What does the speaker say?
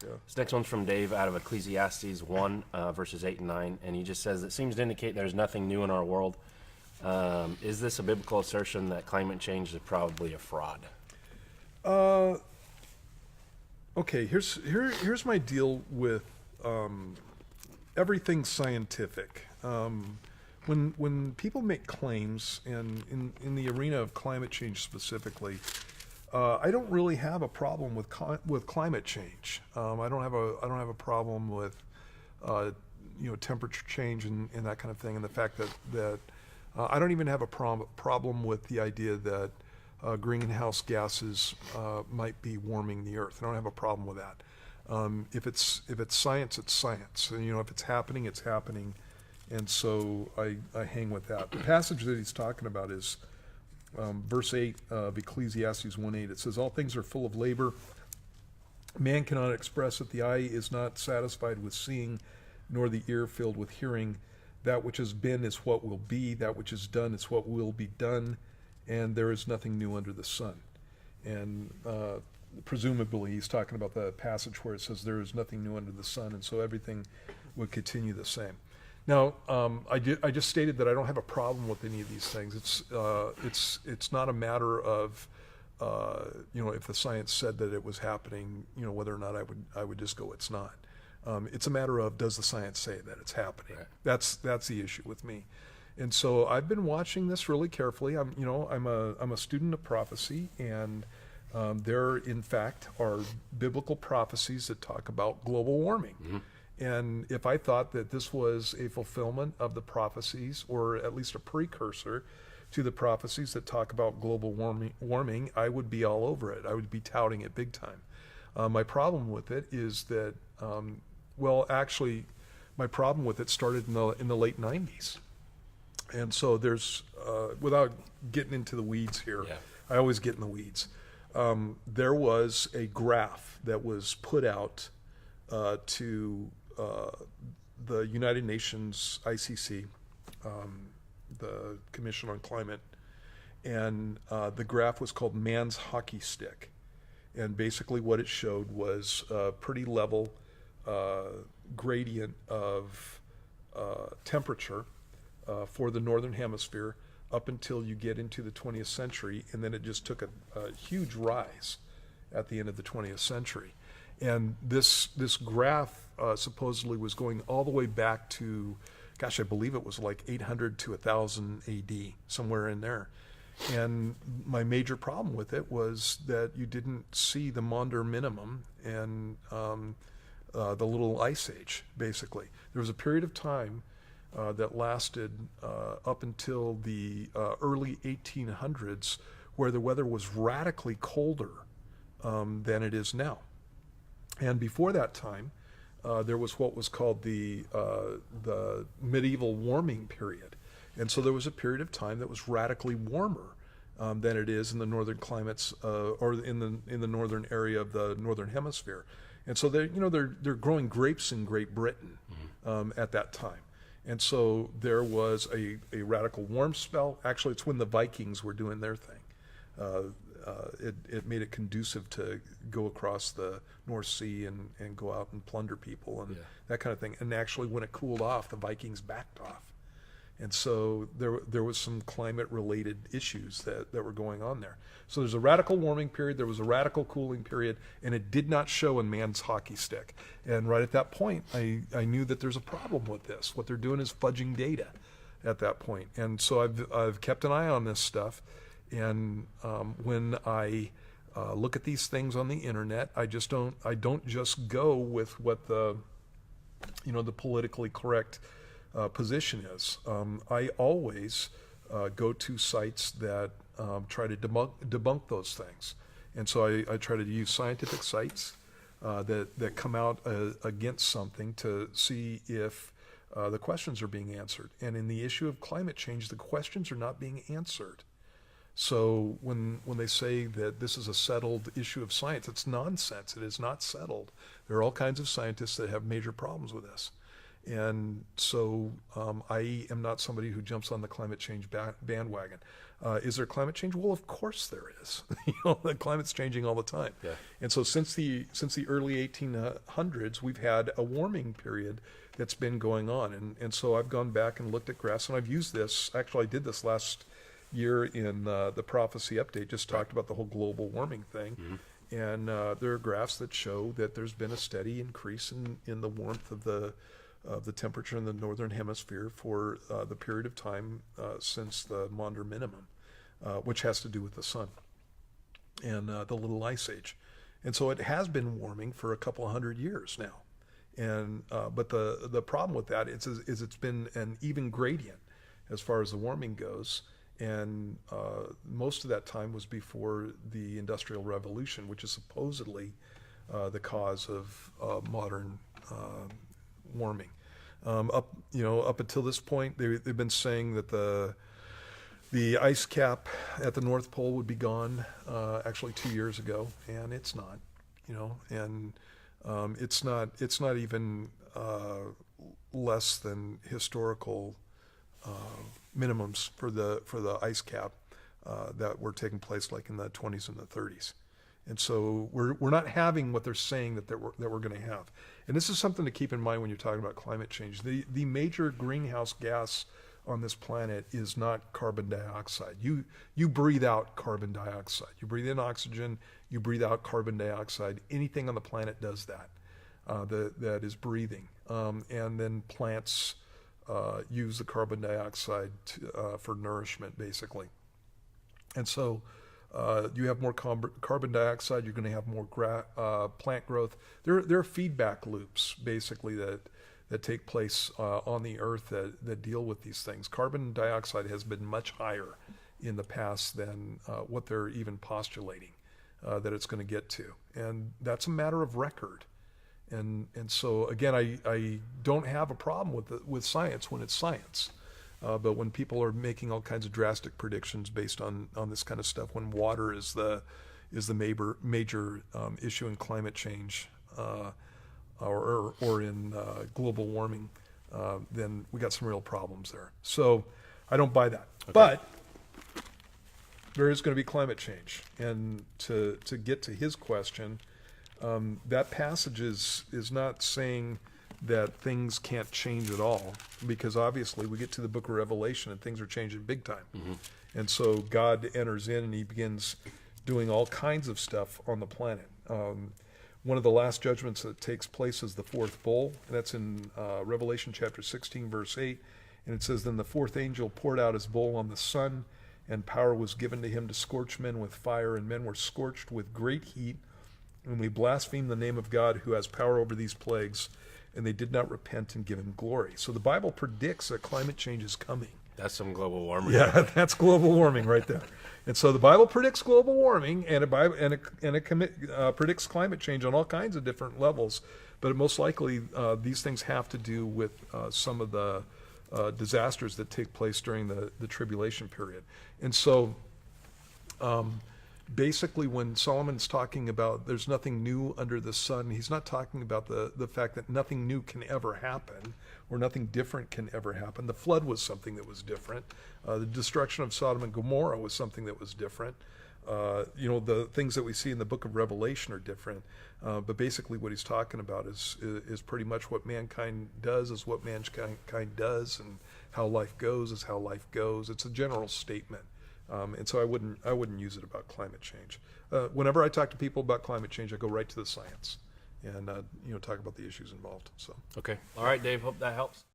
Yeah. This next one's from Dave out of Ecclesiastes 1, verses 8 and 9, and he just says, it seems to indicate there's nothing new in our world. Is this a biblical assertion that climate change is probably a fraud? Uh, okay, here's my deal with everything scientific. When people make claims, and in the arena of climate change specifically, I don't really have a problem with climate change. I don't have a problem with temperature change and that kind of thing, and the fact that I don't even have a problem with the idea that greenhouse gases might be warming the earth. I don't have a problem with that. If it's science, it's science. And, if it's happening, it's happening. And so I hang with that. The passage that he's talking about is verse 8 of Ecclesiastes 1:8. It says, all things are full of labor. Man cannot express it. The eye is not satisfied with seeing, nor the ear filled with hearing. That which has been is what will be. That which is done is what will be done. And there is nothing new under the sun. And presumably he's talking about the passage where it says there is nothing new under the sun, and so everything would continue the same. Now, I just stated that I don't have a problem with any of these things. It's not a matter of if the science said that it was happening, whether or not I would just go it's not. It's a matter of, does the science say that it's happening? Right. That's the issue with me. And so I've been watching this really carefully. I'm a student of prophecy, and there in fact are biblical prophecies that talk about global warming. Mm-hmm. And if I thought that this was a fulfillment of the prophecies, or at least a precursor to the prophecies that talk about global warming, I would be all over it. I would be touting it big time. My problem with it is that, actually, my problem with it started in the late 90s. And so there's, without getting into the weeds here, Yeah. I always get in the weeds. There was a graph that was put out to the United Nations ICC, the Commission on Climate, and the graph was called Man's Hockey Stick. And basically what it showed was a pretty level gradient of temperature for the Northern Hemisphere up until you get into the 20th century, and then it just took a huge rise at the end of the 20th century. And this graph supposedly was going all the way back to, I believe it was like 800 to 1000 AD, somewhere in there. And my major problem with it was that you didn't see the Maunder minimum and the little ice age, basically. There was a period of time that lasted up until the early 1800s where the weather was radically colder than it is now. And before that time, there was what was called the medieval warming period. And so there was a period of time that was radically warmer than it is in the northern climates or in the northern area of the northern hemisphere. And so they're growing grapes in Great Britain at that time. And so there was a radical warm spell. Actually, it's when the Vikings were doing their thing. It made it conducive to go across the North Sea and go out and plunder people and that kind of thing. And actually, when it cooled off, the Vikings backed off. And so there was some climate-related issues that were going on there. So there's a radical warming period, there was a radical cooling period, and it did not show in Man's Hockey Stick. And right at that point, I knew that there's a problem with this. What they're doing is fudging data at that point. And so I've kept an eye on this stuff. And when I look at these things on the internet, I don't just go with what the politically correct position is. I always go to sites that try to debunk those things. And so I try to use scientific sites that come out against something to see if the questions are being answered. And in the issue of climate change, the questions are not being answered. So when they say that this is a settled issue of science, it's nonsense. It is not settled. There are all kinds of scientists that have major problems with this. And so I am not somebody who jumps on the climate change bandwagon. Is there climate change? Well, of course there is. The climate's changing all the time. Yeah. And so since the early 1800s, we've had a warming period that's been going on. And so I've gone back and looked at graphs, and I've used this. Actually, I did this last year in the prophecy update, just talked about the whole global warming thing. Mm-hmm. And there are graphs that show that there's been a steady increase in the warmth of the temperature in the northern hemisphere for the period of time since the Maunder minimum, which has to do with the sun and the Little Ice Age. And so it has been warming for a couple of hundred years now. And but the problem with that is it's been an even gradient as far as the warming goes. And most of that time was before the Industrial Revolution, which is supposedly the cause of modern warming. Up until this point, they've been saying that the ice cap at the North Pole would be gone actually 2 years ago, and it's not. And it's not even less than historical minimums for the ice cap that were taking place like in the 20s and the 30s. And so we're not having what they're saying that we're going to have. And this is something to keep in mind when you're talking about climate change. The major greenhouse gas on this planet is not carbon dioxide. You breathe out carbon dioxide. You breathe in oxygen, you breathe out carbon dioxide. Anything on the planet does that, that is breathing. And then plants use the carbon dioxide for nourishment, basically. And so you have more carbon dioxide, you're going to have more plant growth. There are feedback loops, basically, that take place on the earth that deal with these things. Carbon dioxide has been much higher in the past than what they're even postulating that it's going to get to. And that's a matter of record. And so, again, I don't have a problem with science when it's science. But when people are making all kinds of drastic predictions based on this kind of stuff, when water is the major issue in climate change or in global warming, then we got some real problems there. So I don't buy that. Okay. But there is going to be climate change. And to get to his question, that passage is not saying that things can't change at all, because obviously we get to the book of Revelation and things are changing big time. Mm-hmm. And so God enters in and he begins doing all kinds of stuff on the planet. One of the last judgments that takes place is the fourth bowl, and that's in Revelation chapter 16, verse 8. And it says, "Then the fourth angel poured out his bowl on the sun, and power was given to him to scorch men with fire, and men were scorched with great heat. And we blasphemed the name of God who has power over these plagues, and they did not repent and give him glory." So the Bible predicts that climate change is coming. That's some global warming. Yeah, that's global warming right there. And so the Bible predicts global warming, and it predicts climate change on all kinds of different levels. But most likely, these things have to do with some of the disasters that take place during the tribulation period. And so basically, when Solomon's talking about there's nothing new under the sun, he's not talking about the fact that nothing new can ever happen or nothing different can ever happen. The flood was something that was different. The destruction of Sodom and Gomorrah was something that was different. The things that we see in the book of Revelation are different. But basically what he's talking about is pretty much what mankind does is what mankind does, and how life goes is how life goes. It's a general statement. And so I wouldn't use it about climate change. Whenever I talk to people about climate change, I go right to the science and talk about the issues involved. So okay, all right, Dave. Hope that helps.